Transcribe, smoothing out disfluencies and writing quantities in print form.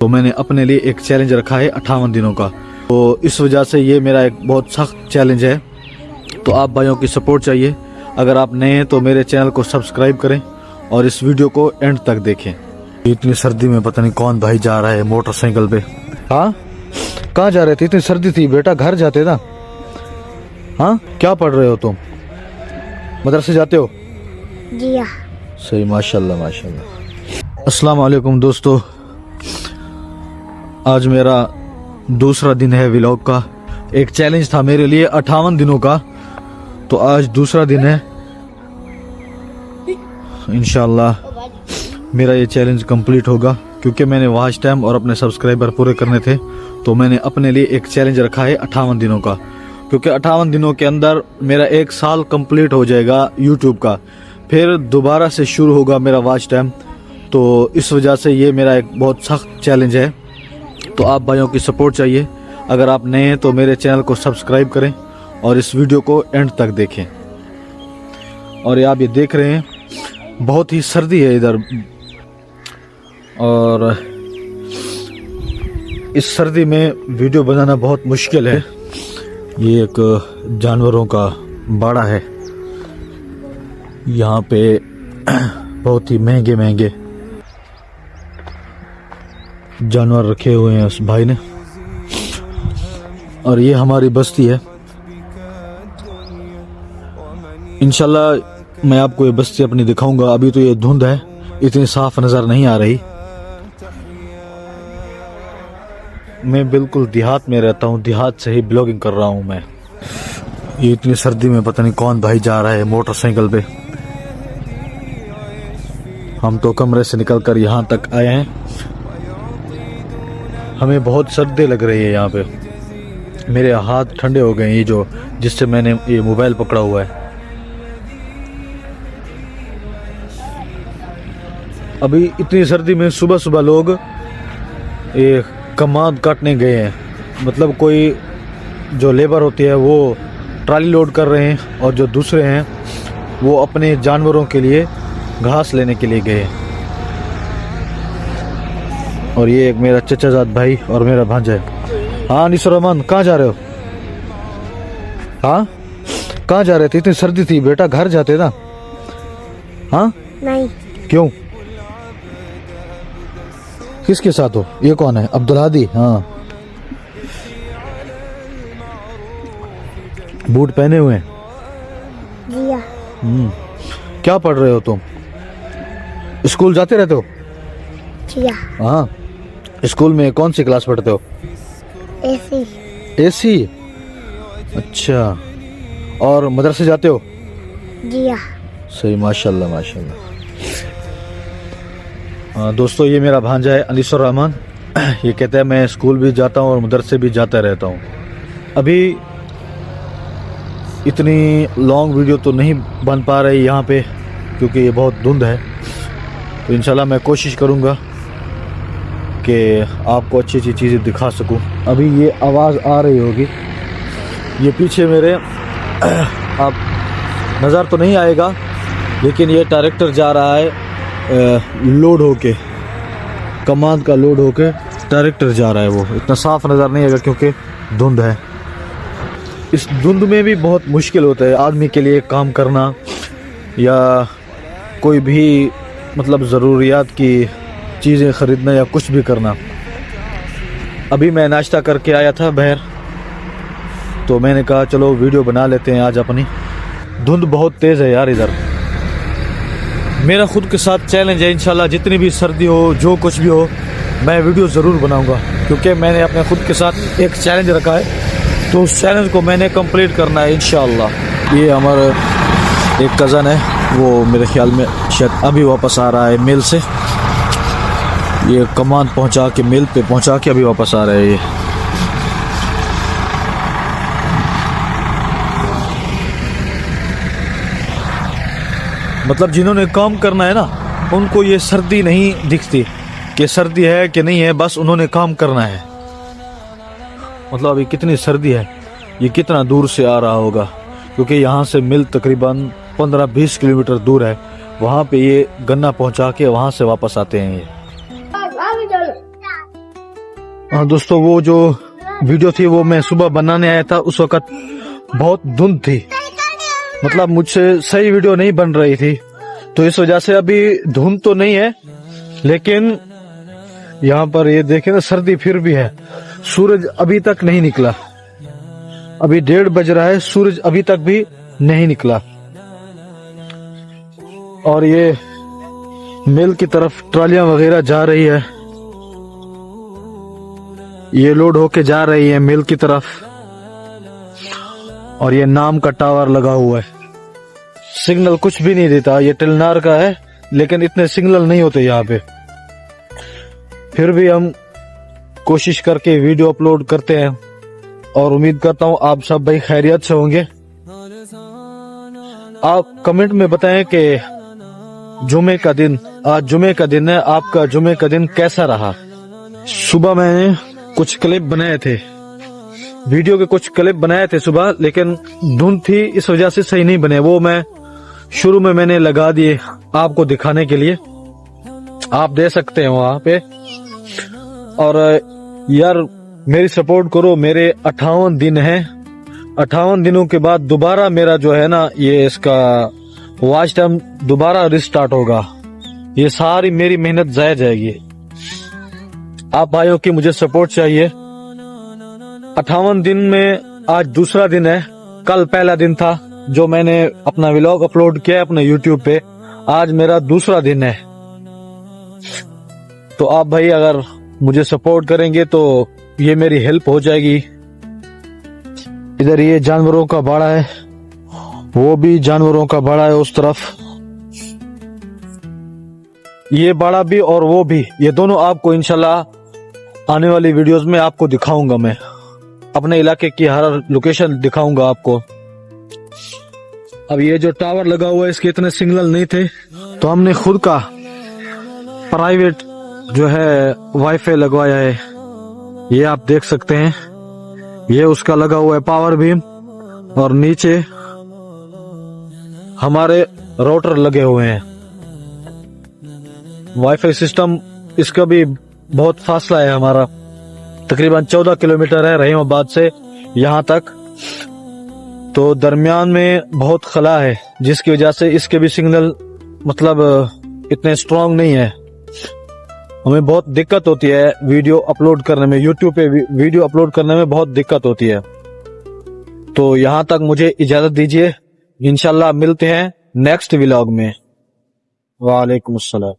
तो मैंने अपने लिए एक चैलेंज रखा है 58 दिनों का। तो इस वजह से ये मेरा एक बहुत सख्त चैलेंज है। तो आप भाइयों की सपोर्ट चाहिए। अगर आप नए हैं तो मेरे चैनल को सब्सक्राइब करें और इस वीडियो को एंड तक देखें। इतनी सर्दी में पता नहीं कौन भाई जा रहा है मोटरसाइकिल पे। हाँ, कहाँ जा रहे थे? इतनी सर्दी थी बेटा, घर जाते ना। हाँ, क्या पढ़ रहे हो तुम? मदरसे जाते हो? जी हाँ। सही, माशाल्लाह माशाल्लाह। अस्सलाम वालेकुम दोस्तों, आज मेरा दूसरा दिन है व्लॉग का। एक चैलेंज था मेरे लिए 58 दिनों का, तो आज दूसरा दिन है। इंशाल्लाह मेरा ये चैलेंज कंप्लीट होगा, क्योंकि मैंने वॉच टाइम और अपने सब्सक्राइबर पूरे करने थे। तो मैंने अपने लिए एक चैलेंज रखा है 58 दिनों का, क्योंकि 58 दिनों के अंदर मेरा 1 साल कंप्लीट हो जाएगा यूट्यूब का। फिर दोबारा से शुरू होगा मेरा वॉच टाइम। तो इस वजह से ये मेरा एक बहुत सख्त चैलेंज है। तो आप भाइयों की सपोर्ट चाहिए। अगर आप नए हैं तो मेरे चैनल को सब्सक्राइब करें और इस वीडियो को एंड तक देखें। और ये आप ये देख रहे हैं, बहुत ही सर्दी है इधर, और इस सर्दी में वीडियो बनाना बहुत मुश्किल है। ये एक जानवरों का बाड़ा है, यहाँ पे बहुत ही महंगे महंगे जानवर रखे हुए हैं उस भाई ने। और ये हमारी बस्ती है। इंशाल्लाह मैं आपको ये बस्ती अपनी दिखाऊंगा। अभी तो ये धुंध है, इतनी साफ नजर नहीं आ रही। मैं बिल्कुल देहात में रहता हूँ, देहात से ही ब्लॉगिंग कर रहा हूँ मैं। ये इतनी सर्दी में पता नहीं कौन भाई जा रहा है मोटरसाइकिल पे। हम तो कमरे से निकलकर यहाँ तक आए हैं। हमें बहुत सर्दी लग रही है यहाँ पे। मेरे हाथ ठंडे हो गए, ये जो जिससे मैंने ये मोबाइल पकड़ा हुआ है। अभी इतनी सर्दी में सुबह सुबह लोग ये कमाद काटने गए हैं। मतलब कोई जो लेबर होती है वो ट्राली लोड कर रहे हैं, और जो दूसरे हैं वो अपने जानवरों के लिए घास लेने के लिए गए हैं। और ये एक मेरा चचाजाद भाई और मेरा भांजा है। हाँ अनीसुर रहमान, कहाँ जा रहे हो? हाँ, कहाँ जा रहे थे? इतनी सर्दी थी बेटा, घर जाते ना। हाँ नहीं। क्यों? किसके साथ हो? ये कौन है? अब्दुल हादी। हाँ, बूट पहने हुए हैं। जी हाँ। क्या पढ़ रहे हो तुम? स्कूल जाते रहते हो? जी हाँ। हाँ, स्कूल में कौन सी क्लास पढ़ते हो? ऐसी। एसी। अच्छा, और मदरसे जाते हो? जी हाँ। सही, माशाल्लाह माशाल्लाह। दोस्तों, ये मेरा भांजा है अनीसुर रहमान। ये कहता है मैं स्कूल भी जाता हूँ और मदरसे भी जाता रहता हूँ। अभी इतनी लॉन्ग वीडियो तो नहीं बन पा रही यहाँ पे, क्योंकि ये बहुत धुंध है। तो इंशाल्लाह मैं कोशिश करूँगा कि आपको अच्छी अच्छी चीज़ें दिखा सकूं। अभी ये आवाज़ आ रही होगी, ये पीछे मेरे आप नज़र तो नहीं आएगा, लेकिन ये ट्रैक्टर जा रहा है लोड होके, कमांद का लोड होके ट्रैक्टर जा रहा है। वो इतना साफ नज़र नहीं आएगा क्योंकि धुंध है। इस धुंध में भी बहुत मुश्किल होता है आदमी के लिए काम करना, या कोई भी मतलब ज़रूरियात की चीज़ें ख़रीदना या कुछ भी करना। अभी मैं नाश्ता करके आया था बाहर, तो मैंने कहा चलो वीडियो बना लेते हैं आज अपनी। धुंध बहुत तेज़ है यार इधर। मेरा खुद के साथ चैलेंज है, इंशाल्लाह जितनी भी सर्दी हो, जो कुछ भी हो, मैं वीडियो ज़रूर बनाऊंगा, क्योंकि मैंने अपने खुद के साथ एक चैलेंज रखा है। तो उस चैलेंज को मैंने कंप्लीट करना है इंशाल्लाह। ये हमारा एक कज़न है, वो मेरे ख्याल में शायद अभी वापस आ रहा है मिल से। ये कमान पहुंचा के, मिल पे पहुंचा के अभी वापस आ रहा है। ये मतलब जिन्होंने काम करना है ना, उनको ये सर्दी नहीं दिखती कि सर्दी है कि नहीं है, बस उन्होंने काम करना है। मतलब अभी कितनी सर्दी है, ये कितना दूर से आ रहा होगा, क्योंकि यहाँ से मिल तकरीबन 15-20 किलोमीटर दूर है। वहाँ पे ये गन्ना पहुँचा के वहाँ से वापस आते हैं ये। हाँ दोस्तों, वो जो वीडियो थी वो मैं सुबह बनाने आया था, उस वक्त बहुत धुंध थी, मतलब मुझसे सही वीडियो नहीं बन रही थी। तो इस वजह से अभी धुंध तो नहीं है, लेकिन यहाँ पर ये देखें ना, सर्दी फिर भी है। सूरज अभी तक नहीं निकला, अभी 1:30 बज रहा है, सूरज अभी तक भी नहीं निकला। और ये मिल की तरफ ट्रालियां वगैरह जा रही है, ये लोड होके जा रही है मिल की तरफ। और ये नाम का टावर लगा हुआ है, सिग्नल कुछ भी नहीं देता। ये टेलनार का है, लेकिन इतने सिग्नल नहीं होते यहाँ पे। फिर भी हम कोशिश करके वीडियो अपलोड करते हैं, और उम्मीद करता हूँ आप सब भाई खैरियत से होंगे। आप कमेंट में बताएं कि जुमे का दिन, आज जुमे का दिन है, आपका जुमे का दिन कैसा रहा। सुबह मैंने कुछ क्लिप बनाए थे, वीडियो के कुछ क्लिप बनाए थे सुबह, लेकिन धुंध थी इस वजह से सही नहीं बने। वो मैं शुरू में मैंने लगा दिए आपको दिखाने के लिए, आप दे सकते हैं वहां पे। और यार मेरी सपोर्ट करो, मेरे 58 दिन हैं, 58 दिनों के बाद दोबारा मेरा जो है ना, ये इसका वॉच टाइम दोबारा रिस्टार्ट होगा। ये सारी मेरी मेहनत जाया जाएगी। आप भाइयों की मुझे सपोर्ट चाहिए। 58 दिन में आज दूसरा दिन है, कल पहला दिन था जो मैंने अपना व्लॉग अपलोड किया अपने YouTube पे, आज मेरा दूसरा दिन है। तो आप भाई अगर मुझे सपोर्ट करेंगे तो ये मेरी हेल्प हो जाएगी। इधर ये जानवरों का बाड़ा है, वो भी जानवरों का बाड़ा है उस तरफ, ये बाड़ा भी और वो भी, ये दोनों आपको इंशाल्लाह आने वाली वीडियोस में आपको दिखाऊंगा। मैं अपने इलाके की हर लोकेशन दिखाऊंगा आपको। अब ये जो टावर लगा हुआ है, इसके इतने सिग्नल नहीं थे, तो हमने खुद का प्राइवेट जो है वाईफाई लगवाया है। ये आप देख सकते हैं, ये उसका लगा हुआ है पावर बीम, और नीचे हमारे राउटर लगे हुए हैं। वाईफाई सिस्टम इसका भी बहुत फासला है, हमारा तकरीबन 14 किलोमीटर है रहीमाबाद से यहाँ तक, तो दरमियान में बहुत खला है, जिसकी वजह से इसके भी सिग्नल मतलब इतने स्ट्रांग नहीं है। हमें बहुत दिक्कत होती है वीडियो अपलोड करने में, यूट्यूब पे वीडियो अपलोड करने में बहुत दिक्कत होती है। तो यहाँ तक मुझे इजाजत दीजिए, इंशाल्लाह मिलते हैं नेक्स्ट व्लॉग में। वालेकुम अस्सलाम।